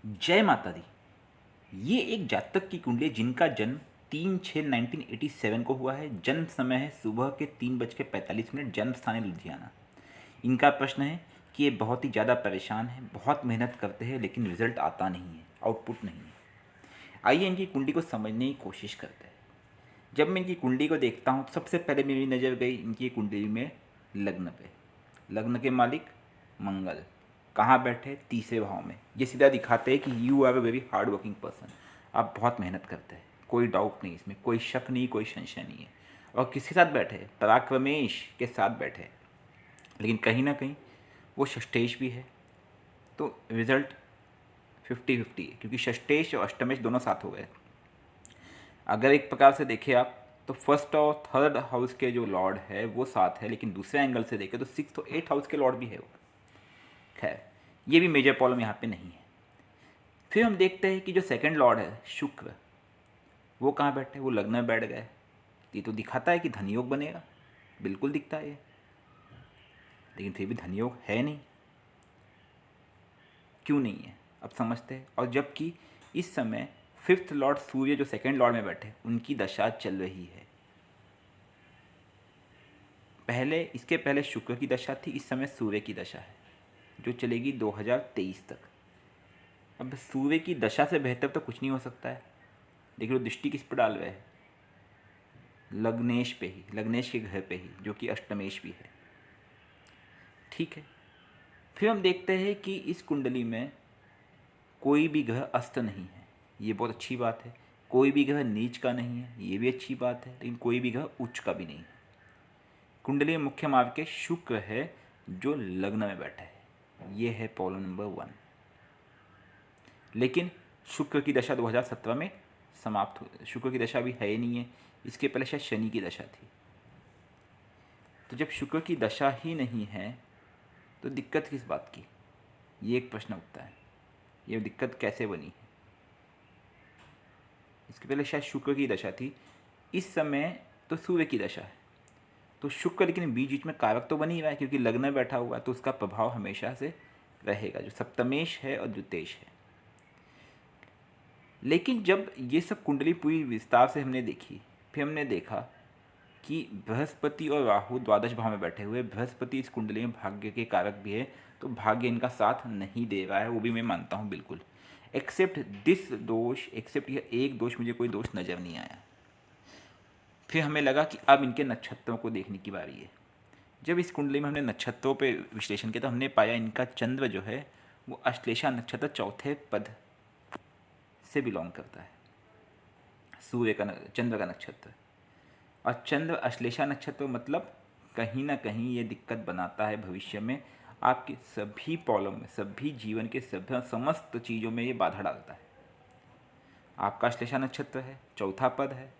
जय माता दी। ये एक जातक की कुंडली है जिनका जन्म 3/6/1987 को हुआ है। जन्म समय है सुबह के 3:45। जन्म स्थान है लुधियाना। इनका प्रश्न है कि ये बहुत ही ज़्यादा परेशान है, बहुत मेहनत करते हैं लेकिन रिजल्ट आता नहीं है, आउटपुट नहीं है। आइए इनकी कुंडली को समझने की कोशिश करते हैं। जब मैं इनकी कुंडली को देखता हूँ तो सबसे पहले मेरी नज़र गई इनकी कुंडली में लग्न पे। लग्न के मालिक मंगल कहाँ बैठे? तीसरे भाव में। ये सीधा दिखाते हैं कि you are a very hard working person. आप बहुत मेहनत करते हैं, कोई डाउट नहीं, इसमें कोई शक नहीं, कोई संशय नहीं है। और किसके साथ बैठे? पराक्रमेश के साथ बैठे। लेकिन कहीं ना कहीं वो षष्ठेश भी है, तो रिजल्ट 50-50 है, क्योंकि षष्ठेश और अष्टमेश दोनों साथ हो गए। अगर एक प्रकार से देखें आप तो फर्स्ट और थर्ड हाउस के जो लॉर्ड है वो साथ है, लेकिन दूसरे एंगल से देखें तो सिक्स और एट हाउस के लॉर्ड भी है वो। खैर, ये भी मेजर प्रॉब्लम यहाँ पे नहीं है। फिर हम देखते हैं कि जो सेकंड लॉर्ड है शुक्र, वो कहाँ बैठे? वो लग्न में बैठ गए। ये तो दिखाता है कि धनयोग बनेगा, बिल्कुल दिखता है ये, लेकिन फिर भी धनयोग है नहीं। क्यों नहीं है अब समझते हैं। और जबकि इस समय फिफ्थ लॉर्ड सूर्य जो सेकंड लॉर्ड में बैठे उनकी दशा चल रही है। पहले इसके पहले शुक्र की दशा थी, इस समय सूर्य की दशा है जो चलेगी 2023 तक। अब सूर्य की दशा से बेहतर तो कुछ नहीं हो सकता है। देखिए वो दृष्टि किस पर डाल रहे हैं? लग्नेश पे ही, लग्नेश के घर पे ही, जो कि अष्टमेश भी है। ठीक है, फिर हम देखते हैं कि इस कुंडली में कोई भी ग्रह अस्त नहीं है, ये बहुत अच्छी बात है। कोई भी ग्रह नीच का नहीं है, ये भी अच्छी बात है। लेकिन कोई भी ग्रह उच्च का भी नहीं है। कुंडली में मुख्य मार्ग के शुक्र है जो लग्न में बैठा है, ये है प्रॉब्लम नंबर 1। लेकिन शुक्र की दशा 2017 में समाप्त हो, शुक्र की दशा भी है ही नहीं है। इसके पहले शायद शनि की दशा थी। तो जब शुक्र की दशा ही नहीं है तो दिक्कत किस बात की? ये एक प्रश्न उठता है, ये दिक्कत कैसे बनी है? इसके पहले शायद शुक्र की दशा थी, इस समय तो सूर्य की दशा है। तो शुक्र लेकिन बीच बीच में कारक तो बन ही रहा है, क्योंकि लग्न में बैठा हुआ है, तो उसका प्रभाव हमेशा से रहेगा, जो सप्तमेश है और द्वितेश है। लेकिन जब ये सब कुंडली पूरी विस्तार से हमने देखी, फिर हमने देखा कि बृहस्पति और राहु द्वादश भाव में बैठे हुए। बृहस्पति इस कुंडली में भाग्य के कारक भी है, तो भाग्य इनका साथ नहीं दे रहा है, वो भी मैं मानता हूँ बिल्कुल। एक्सेप्ट दिस दोष, एक्सेप्ट यह एक दोष, मुझे कोई दोष नज़र नहीं आया। फिर हमें लगा कि अब इनके नक्षत्रों को देखने की बारी है। जब इस कुंडली में हमने नक्षत्रों पे विश्लेषण किया तो हमने पाया इनका चंद्र जो है वो अश्लेषा नक्षत्र चौथे पद से बिलोंग करता है, सूर्य का चंद्र का नक्षत्र। और चंद्र अश्लेषा नक्षत्र मतलब कहीं ना कहीं ये दिक्कत बनाता है भविष्य में। आपके सभी प्रॉब्लम में, सभी जीवन के सभी समस्त चीज़ों में ये बाधा डालता है। आपका अश्लेषा नक्षत्र है, चौथा पद है,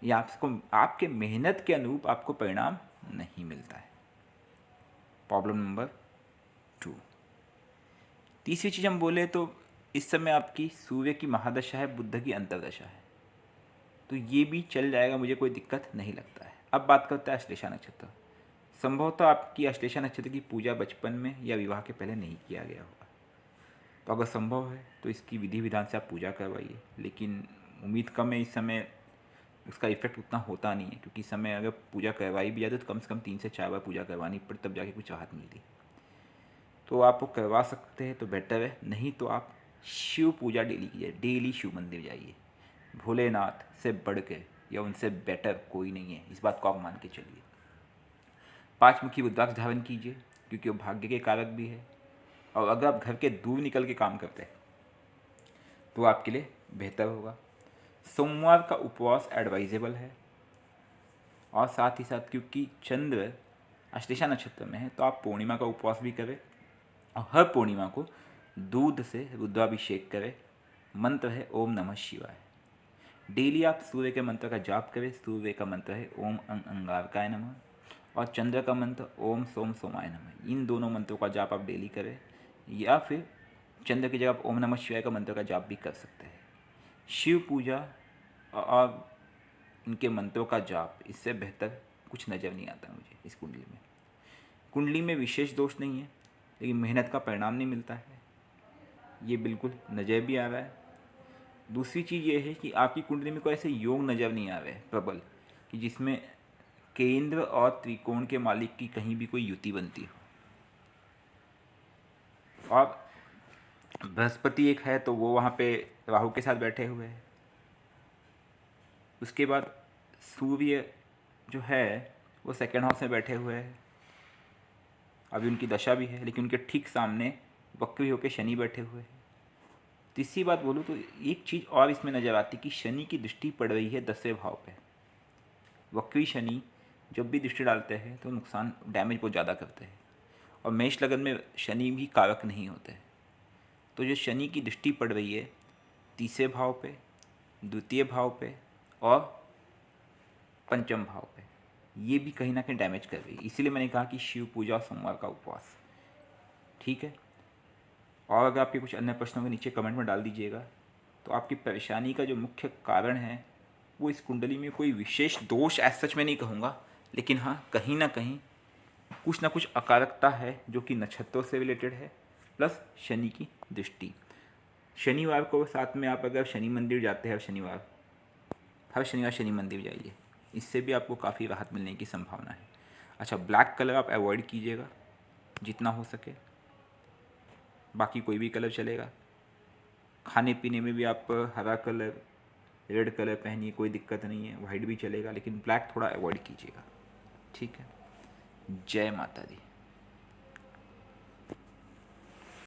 ये आपको आपके मेहनत के अनुरूप आपको परिणाम नहीं मिलता है। Problem number 2। तीसरी चीज़ हम बोले तो इस समय आपकी सूर्य की महादशा है, बुध की अंतर्दशा है, तो ये भी चल जाएगा, मुझे कोई दिक्कत नहीं लगता है। अब बात करते हैं अश्लेषा नक्षत्र। संभवतः आपकी अश्लेषा नक्षत्र की पूजा बचपन में या विवाह के पहले नहीं किया गया होगा, तो अगर संभव है तो इसकी विधि विधान से आप पूजा करवाइए। लेकिन उम्मीद कम है, इस समय उसका इफेक्ट उतना होता नहीं है, क्योंकि इस समय अगर पूजा करवाई भी जाती तो कम से कम 3 से 4 बार पूजा करवानी पड़ी, तब जाके कुछ राहत मिलती। तो आप वो करवा सकते हैं तो बेटर है, नहीं तो आप शिव पूजा डेली कीजिए, डेली शिव मंदिर जाइए। भोलेनाथ से बढ़ के या उनसे बेटर कोई नहीं है, इस बात को आप मान के चलिए। 5 मुखी रुद्राक्ष धारण कीजिए, क्योंकि वो भाग्य के कारक भी है। और अगर आप घर के दूर निकल के काम करते हैं तो आपके लिए बेहतर होगा। सोमवार का उपवास एडवाइजेबल है। और साथ ही साथ क्योंकि चंद्र अश्लेषा नक्षत्र में है तो आप पूर्णिमा का उपवास भी करें, और हर पूर्णिमा को दूध से रुद्राभिषेक करें। मंत्र है ओम नमः शिवाय। डेली आप सूर्य के मंत्र का जाप करें। सूर्य का मंत्र है ओम अंगारकाय नमः, और चंद्र का मंत्र ओम सोम सोमाय नमः। इन दोनों मंत्रों का जाप आप डेली करें, या फिर चंद्र की जगह आप ओम नमः शिवाय का मंत्र का जाप भी कर सकते हैं। शिव पूजा और इनके मंत्रों का जाप, इससे बेहतर कुछ नज़र नहीं आता मुझे इस कुंडली में। कुंडली में विशेष दोष नहीं है, लेकिन मेहनत का परिणाम नहीं मिलता है, ये बिल्कुल नज़र भी आ रहा है। दूसरी चीज़ ये है कि आपकी कुंडली में कोई ऐसे योग नज़र नहीं आ रहे प्रबल कि जिसमें केंद्र और त्रिकोण के मालिक की कहीं भी कोई युति बनती हो। और बृहस्पति एक है तो वो वहाँ पे राहु के साथ बैठे हुए हैं। उसके बाद सूर्य जो है वो सेकेंड हाउस में बैठे हुए हैं, अभी उनकी दशा भी है, लेकिन उनके ठीक सामने वक्री होकर शनि बैठे हुए हैं। तीसरी बात बोलूँ तो एक चीज़ और इसमें नज़र आती कि शनि की दृष्टि पड़ रही है 10वें भाव पे। वक्री शनि जब भी दृष्टि डालते हैं तो नुकसान डैमेज बहुत ज़्यादा करते हैं, और मेष लगन में शनि भी कारक नहीं होते। तो जो शनि की दृष्टि पड़ रही है तीसरे भाव पे, द्वितीय भाव पे और पंचम भाव पे, ये भी कहीं ना कहीं डैमेज कर रही है। इसीलिए मैंने कहा कि शिव पूजा और सोमवार का उपवास। ठीक है, और अगर आपके कुछ अन्य प्रश्नों के नीचे कमेंट में डाल दीजिएगा। तो आपकी परेशानी का जो मुख्य कारण है वो इस कुंडली में कोई विशेष दोष एज सच में नहीं कहूँगा, लेकिन हाँ कहीं ना कुछ अकारकता है जो कि नक्षत्रों से रिलेटेड है, प्लस शनि की दृष्टि। शनिवार को साथ में आप अगर शनि मंदिर जाते हैं, हर शनिवार शनि मंदिर जाइए, इससे भी आपको काफ़ी राहत मिलने की संभावना है। अच्छा, ब्लैक कलर आप अवॉइड कीजिएगा जितना हो सके, बाकी कोई भी कलर चलेगा। खाने पीने में भी आप हरा कलर, रेड कलर पहनिए, कोई दिक्कत नहीं है, वाइट भी चलेगा, लेकिन ब्लैक थोड़ा अवॉइड कीजिएगा। ठीक है, जय माता दी।